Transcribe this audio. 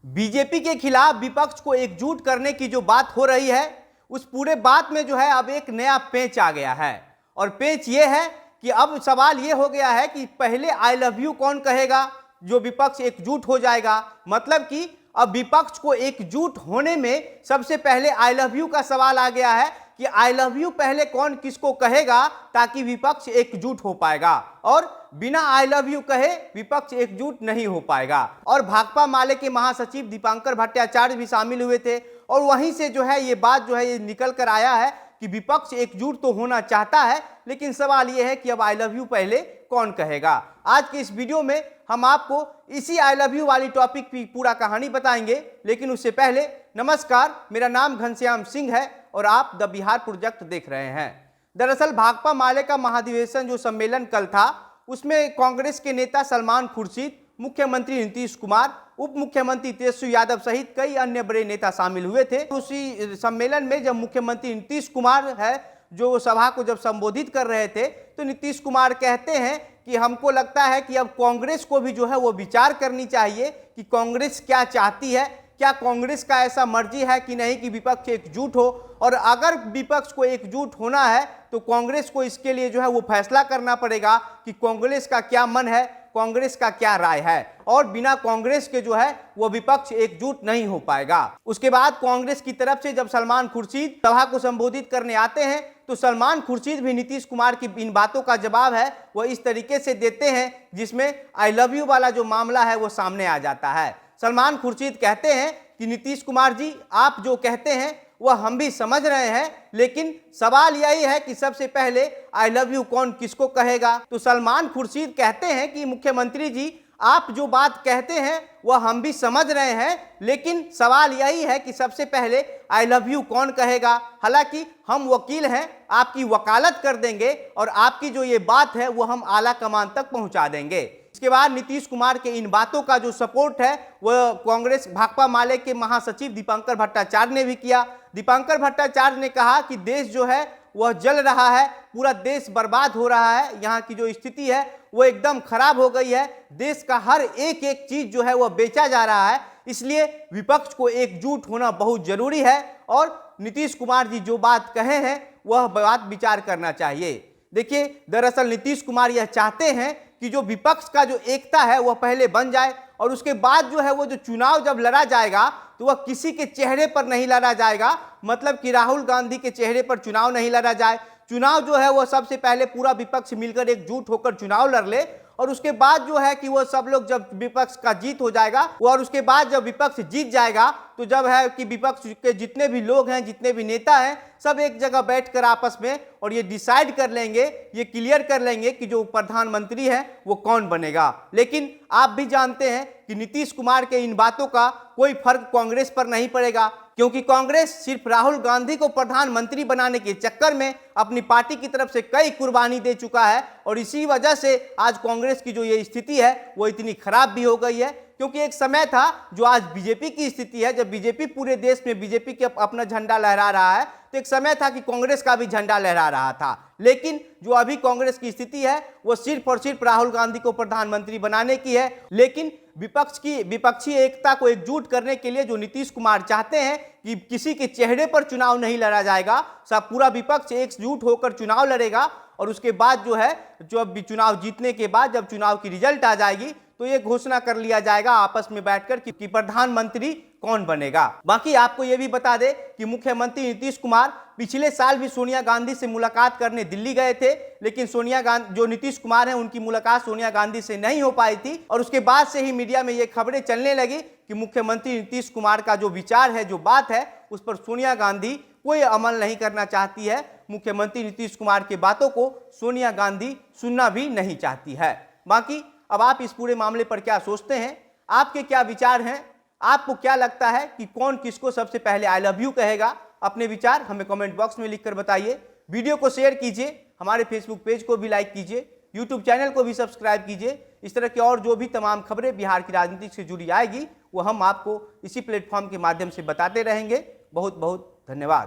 BJP के खिलाफ विपक्ष को एकजुट करने की जो बात हो रही है, उस पूरे बात में जो है अब एक नया पेंच आ गया है। और पेंच ये है कि अब सवाल ये हो गया है कि पहले आई लव यू कौन कहेगा जो विपक्ष एकजुट हो जाएगा। मतलब कि अब विपक्ष को एकजुट होने में सबसे पहले आई लव यू का सवाल आ गया है कि आई लव यू पहले कौन किसको कहेगा ताकि विपक्ष एकजुट हो पाएगा, और बिना आई लव यू कहे विपक्ष एकजुट नहीं हो पाएगा। और भाकपा माले के महासचिव दीपांकर भट्टाचार्य भी शामिल हुए थे और वहीं से जो है ये बात जो है ये निकल कर आया है कि विपक्ष एकजुट तो होना चाहता है, लेकिन सवाल ये है कि अब आई लव यू पहले कौन कहेगा। आज के इस वीडियो में हम आपको इसी आई लव यू वाली टॉपिक की पूरा कहानी बताएंगे, लेकिन उससे पहले नमस्कार, मेरा नाम घनश्याम सिंह है और आप द बिहार प्रोजेक्ट देख रहे हैं। दरअसल भाकपा माले का महाधिवेशन जो सम्मेलन कल था, उसमें कांग्रेस के नेता सलमान खुर्शीद, मुख्यमंत्री नीतीश कुमार, उप मुख्यमंत्री तेजस्वी यादव सहित कई अन्य बड़े नेता शामिल हुए थे। उसी सम्मेलन में जब मुख्यमंत्री नीतीश कुमार है जो सभा को जब संबोधित कर रहे थे, तो नीतीश कुमार कहते हैं कि हमको लगता है कि अब कांग्रेस को भी जो है वो विचार करनी चाहिए कि कांग्रेस क्या चाहती है, क्या कांग्रेस का ऐसा मर्जी है कि नहीं कि विपक्ष एकजुट हो, और अगर विपक्ष को एकजुट होना है तो कांग्रेस को इसके लिए जो है वो फैसला करना पड़ेगा कि कांग्रेस का क्या मन है, कांग्रेस का क्या राय है, और बिना कांग्रेस के जो है वो विपक्ष एकजुट नहीं हो पाएगा। उसके बाद कांग्रेस की तरफ से जब सलमान खुर्शीद सभा को संबोधित करने आते हैं तो सलमान खुर्शीद भी नीतीश कुमार की इन बातों का जवाब है वो इस तरीके से देते हैं जिसमें आई लव यू वाला जो मामला है वो सामने आ जाता है। सलमान खुर्शीद कहते हैं कि नीतीश कुमार जी, आप जो कहते हैं वह हम भी समझ रहे हैं, लेकिन सवाल यही है कि सबसे पहले आई लव यू कौन किसको कहेगा। तो सलमान खुर्शीद कहते हैं कि मुख्यमंत्री जी, आप जो बात कहते हैं वह हम भी समझ रहे हैं, लेकिन सवाल यही है कि सबसे पहले आई लव यू कौन कहेगा। हालांकि हम वकील हैं, आपकी वकालत कर देंगे और आपकी जो ये बात है वो हम आला कमान तक पहुंचा देंगे। इसके बाद नीतीश कुमार के इन बातों का जो सपोर्ट है वह कांग्रेस भाकपा माले के महासचिव दीपांकर भट्टाचार्य ने भी किया। दीपांकर भट्टाचार्य ने कहा कि देश जो है वह जल रहा है, पूरा देश बर्बाद हो रहा है, यहाँ की जो स्थिति है वो एकदम खराब हो गई है, देश का हर एक एक चीज जो है वह बेचा जा रहा है, इसलिए विपक्ष को एकजुट होना बहुत जरूरी है और नीतीश कुमार जी जो बात कहे हैं वह बात विचार करना चाहिए। देखिए, दरअसल नीतीश कुमार यह चाहते हैं कि जो विपक्ष का जो एकता है वह पहले बन जाए और उसके बाद जो है वो जो चुनाव जब लड़ा जाएगा तो वह किसी के चेहरे पर नहीं लड़ा जाएगा, मतलब कि राहुल गांधी के चेहरे पर चुनाव नहीं लड़ा जाए। चुनाव जो है वह सबसे पहले पूरा विपक्ष मिलकर एकजुट होकर चुनाव लड़ ले और उसके बाद जो है कि वो सब लोग जब विपक्ष का जीत हो जाएगा और उसके बाद जब विपक्ष जीत जाएगा तो जब है कि विपक्ष के जितने भी लोग हैं, जितने भी नेता हैं, सब एक जगह बैठकर आपस में और ये डिसाइड कर लेंगे, ये क्लियर कर लेंगे कि जो प्रधानमंत्री है वो कौन बनेगा। लेकिन आप भी जानते हैं कि नीतीश कुमार के इन बातों का कोई फर्क कांग्रेस पर नहीं पड़ेगा, क्योंकि कांग्रेस सिर्फ राहुल गांधी को प्रधानमंत्री बनाने के चक्कर में अपनी पार्टी की तरफ से कई कुर्बानी दे चुका है और इसी वजह से आज कांग्रेस की जो ये स्थिति है वो इतनी खराब भी हो गई है। क्योंकि एक समय था जो आज बीजेपी की स्थिति है, जब बीजेपी पूरे देश में बीजेपी के अपना झंडा लहरा रहा है, तो एक समय था कि कांग्रेस का भी झंडा लहरा रहा था। लेकिन जो अभी कांग्रेस की स्थिति है वो सिर्फ और सिर्फ राहुल गांधी को प्रधानमंत्री बनाने की है। लेकिन विपक्षी एकता को एकजुट करने के लिए जो नीतीश कुमार चाहते हैं कि किसी के चेहरे पर चुनाव नहीं लड़ा जाएगा, सब पूरा विपक्ष एकजुट होकर चुनाव लड़ेगा और उसके बाद जो है जब चुनाव जीतने के बाद जब चुनाव की रिजल्ट आ जाएगी तो ये घोषणा कर लिया जाएगा आपस में बैठकर कि प्रधानमंत्री कौन बनेगा। बाकी आपको ये भी बता दे कि मुख्यमंत्री नीतीश कुमार पिछले साल भी सोनिया गांधी से मुलाकात करने दिल्ली गए थे, लेकिन सोनिया गांधी जो नीतीश कुमार हैं उनकी मुलाकात सोनिया गांधी से नहीं हो पाई थी और उसके बाद से ही मीडिया में ये खबरें चलने लगी कि मुख्यमंत्री नीतीश कुमार का जो विचार है, जो बात है, उस पर सोनिया गांधी कोई अमल नहीं करना चाहती है। मुख्यमंत्री नीतीश कुमार की बातों को सोनिया गांधी सुनना भी नहीं चाहती है। बाकी अब आप इस पूरे मामले पर क्या सोचते हैं, आपके क्या विचार हैं, आपको क्या लगता है कि कौन किसको सबसे पहले आई लव यू कहेगा? अपने विचार हमें कमेंट बॉक्स में लिखकर बताइए। वीडियो को शेयर कीजिए, हमारे फेसबुक पेज को भी लाइक कीजिए, यूट्यूब चैनल को भी सब्सक्राइब कीजिए। इस तरह की और जो भी तमाम खबरें बिहार की राजनीति से जुड़ी आएगी वो हम आपको इसी प्लेटफॉर्म के माध्यम से बताते रहेंगे। बहुत बहुत धन्यवाद।